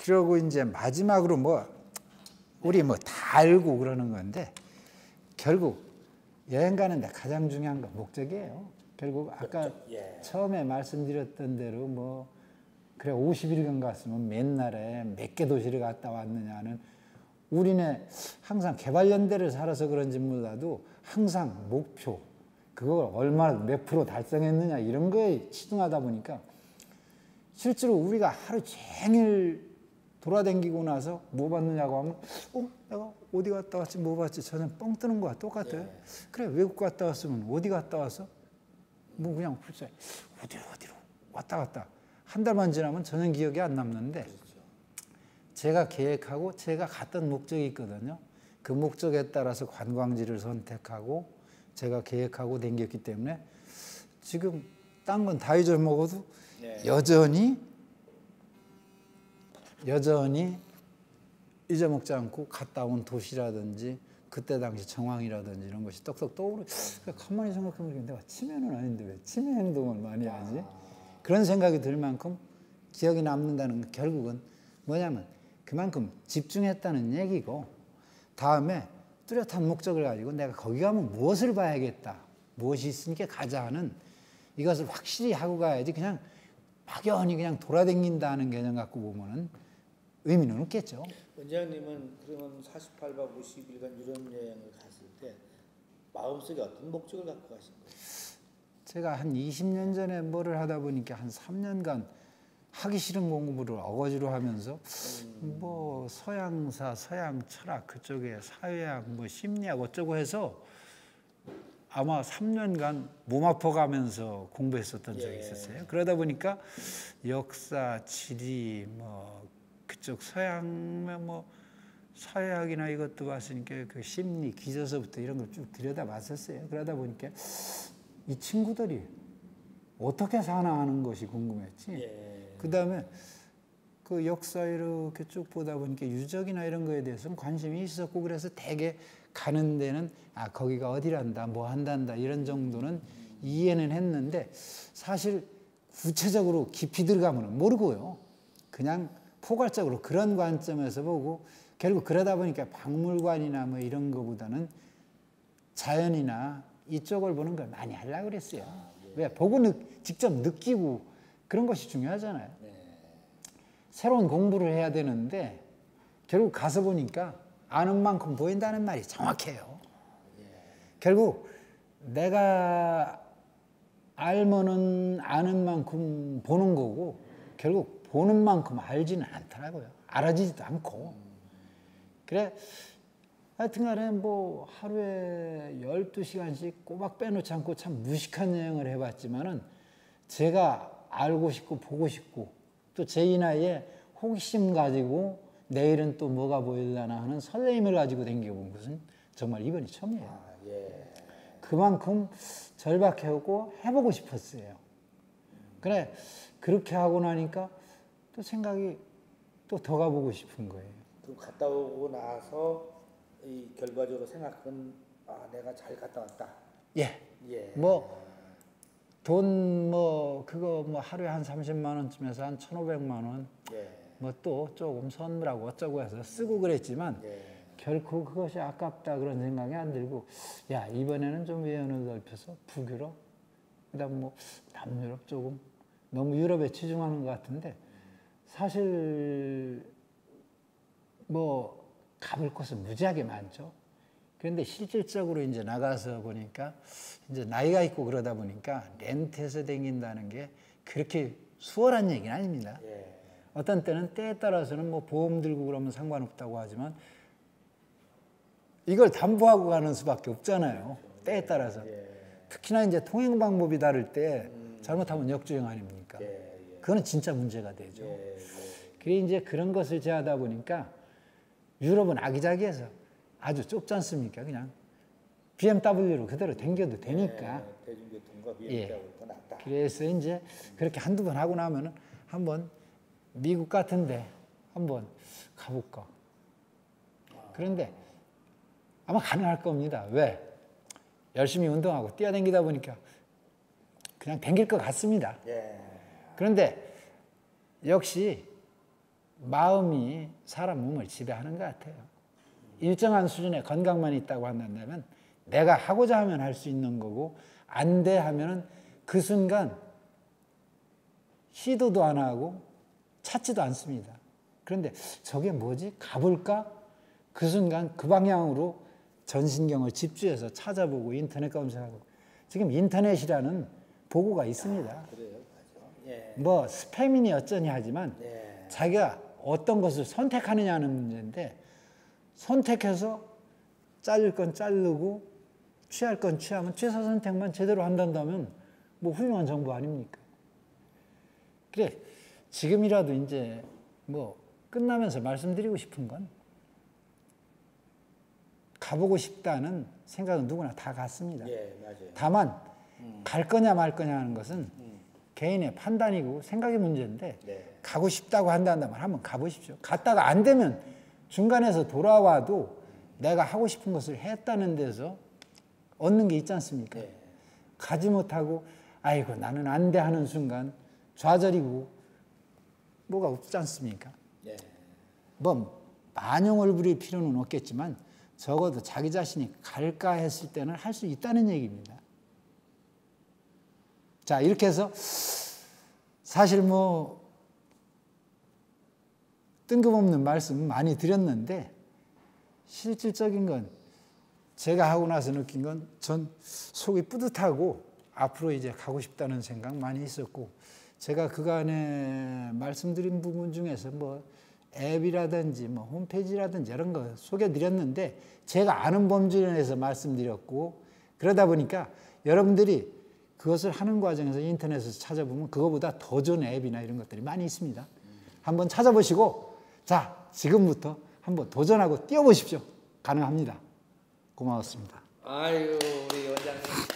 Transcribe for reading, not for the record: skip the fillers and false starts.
그러고 이제 마지막으로 뭐 우리 뭐 다 알고 그러는 건데 결국 여행 가는데 가장 중요한 건 목적이에요. 결국 아까 처음에 말씀드렸던 대로 뭐 그래 50일간 갔으면 맨날에 몇 개 도시를 갔다 왔느냐는 우리는 항상 개발연대를 살아서 그런지 몰라도 항상 목표 그걸 얼마나 몇 프로 달성했느냐 이런 거에 치중하다 보니까 실제로 우리가 하루 종일 돌아다니고 나서 뭐 봤느냐고 하면 내가 어디 갔다 왔지 뭐 봤지 저는 뻥 뜨는 거야 똑같아요. 그래 외국 갔다 왔으면 어디 갔다 왔어? 뭐 그냥 글쎄 어디로 왔다 갔다 한 달만 지나면 전혀 기억이 안 남는데 제가 계획하고 제가 갔던 목적이 있거든요. 그 목적에 따라서 관광지를 선택하고 제가 계획하고 다녔기 때문에 지금 딴 건 다 잊어먹어도 여전히 잊어먹지 않고 갔다 온 도시라든지 그때 당시 정황이라든지 이런 것이 떡떡 떠오르. 가만히 생각해보니까 내가 치매는 아닌데 왜 치매 행동을 많이 하지? 그런 생각이 들 만큼 기억이 남는다는 건 결국은 뭐냐면 그만큼 집중했다는 얘기고 다음에 뚜렷한 목적을 가지고 내가 거기 가면 무엇을 봐야겠다. 무엇이 있으니까 가자 하는 이것을 확실히 하고 가야지 그냥 막연히 그냥 돌아다닌다는 개념 갖고 보면은 의미는 없겠죠. 원장님은 그러면 48박 50일간 유럽 여행을 갔을 때 마음속에 어떤 목적을 갖고 가신 거예요? 제가 한 20년 전에 뭐를 하다 보니까 한 3년간 하기 싫은 공부를 어거지로 하면서 뭐 서양사, 서양 철학 그쪽에 사회학, 뭐 심리학 어쩌고 해서 아마 3년간 몸 아파가면서 공부했었던 적이 있었어요. 그러다 보니까 역사, 지리, 뭐 그쪽 서양 뭐 사회학이나 이것도 봤으니까 그 심리, 기저서부터 이런 걸 쭉 들여다봤었어요. 그러다 보니까 이 친구들이 어떻게 사나 하는 것이 궁금했지. 그 다음에 그 역사 이렇게 쭉 보다 보니까 유적이나 이런 거에 대해서는 관심이 있었고 그래서 대개 가는 데는 거기가 어디란다 뭐 한단다 이런 정도는 이해는 했는데 사실 구체적으로 깊이 들어가면 모르고요. 그냥 포괄적으로 그런 관점에서 보고 결국 그러다 보니까 박물관이나 뭐 이런 거보다는 자연이나 이쪽을 보는 걸 많이 하려고 그랬어요. 왜? 보고 직접 느끼고 그런 것이 중요하잖아요. 새로운 공부를 해야 되는데 결국 가서 보니까 아는 만큼 보인다는 말이 정확해요. 결국 내가 알면은 아는 만큼 보는 거고 결국 보는 만큼 알지는 않더라고요. 알아지지도 않고. 그래 하여튼간에 뭐 하루에 12시간씩 꼬박 빼놓지 않고 참 무식한 여행을 해봤지만은 제가 알고 싶고 보고 싶고 또 제 이 나이에 호기심 가지고 내일은 또 뭐가 보일려나 하는 설레임을 가지고 다녀본 것은 정말 이번이 처음이에요. 그만큼 절박해오고 해보고 싶었어요. 그래 그렇게 하고 나니까 또 생각이 또 더 가보고 싶은 거예요. 그럼 갔다 오고 나서 이 결과적으로 생각은 내가 잘 갔다 왔다. 뭐 돈 뭐 그거 뭐 하루에 한 30만 원쯤에서 한 1,500만 원. 뭐 또 조금 선물하고 어쩌고 해서 쓰고 그랬지만 결코 그것이 아깝다 그런 생각이 안 들고 이번에는 좀 외연을 넓혀서 북유럽 그다음 뭐 남유럽 조금 너무 유럽에 치중하는 것 같은데 사실 뭐 가볼 곳은 무지하게 많죠. 그런데 실질적으로 이제 나가서 보니까 이제 나이가 있고 그러다 보니까 렌트해서 다닌다는 게 그렇게 수월한 얘기는 아닙니다. 어떤 때는 때에 따라서는 뭐 보험 들고 그러면 상관없다고 하지만 이걸 담보하고 가는 수밖에 없잖아요. 때에 따라서. 특히나 이제 통행 방법이 다를 때 잘못하면 역주행 아닙니까? 그거는 진짜 문제가 되죠. 그래 이제 그런 것을 제하다 보니까 유럽은 아기자기해서 아주 좁지 않습니까? 그냥 BMW로 그대로 댕겨도 되니까. 대중교통과 BMW가 더 낫다. 그래서 이제 그렇게 한두 번 하고 나면은 한번 미국 같은데 한번 가볼까. 그런데 아마 가능할 겁니다. 왜? 열심히 운동하고 뛰어다니다 보니까 그냥 댕길 것 같습니다. 그런데 역시 마음이 사람 몸을 지배하는 것 같아요. 일정한 수준의 건강만 있다고 한다면 내가 하고자 하면 할 수 있는 거고 안 돼 하면은 그 순간 시도도 안 하고 찾지도 않습니다. 그런데 저게 뭐지? 가볼까? 그 순간 그 방향으로 전신경을 집중해서 찾아보고 인터넷 검색하고 지금 인터넷이라는 보고가 있습니다. 그래요, 맞아. 예. 뭐 스팸이니 어쩌니 하지만 예. 자기가 어떤 것을 선택하느냐는 문제인데 선택해서 자를 건 자르고 취할 건 취하면 취사 선택만 제대로 한다면 뭐 훌륭한 정보 아닙니까? 그래 지금이라도 이제 뭐 끝나면서 말씀드리고 싶은 건 가보고 싶다는 생각은 누구나 다 같습니다. 예, 맞아요. 다만 갈 거냐 말 거냐 하는 것은 개인의 판단이고 생각의 문제인데 네. 가고 싶다고 한다면 한번 가보십시오. 갔다가 안 되면 중간에서 돌아와도 내가 하고 싶은 것을 했다는 데서 얻는 게 있지 않습니까? 네. 가지 못하고 아이고 나는 안 돼 하는 순간 좌절이고 뭐가 없지 않습니까? 네. 뭐 만용을 부릴 필요는 없겠지만 적어도 자기 자신이 갈까 했을 때는 할 수 있다는 얘기입니다. 자 이렇게 해서 사실 뭐 뜬금없는 말씀 많이 드렸는데 실질적인 건 제가 하고 나서 느낀 건 전 속이 뿌듯하고 앞으로 이제 가고 싶다는 생각 많이 있었고 제가 그간에 말씀드린 부분 중에서 뭐 앱이라든지 뭐 홈페이지라든지 이런 거 소개드렸는데 제가 아는 범주 내에서 말씀드렸고 그러다 보니까 여러분들이 그것을 하는 과정에서 인터넷에서 찾아보면 그거보다 더 좋은 앱이나 이런 것들이 많이 있습니다. 한번 찾아보시고 자 지금부터 한번 도전하고 뛰어보십시오. 가능합니다. 고마웠습니다. 아유 우리 원장님.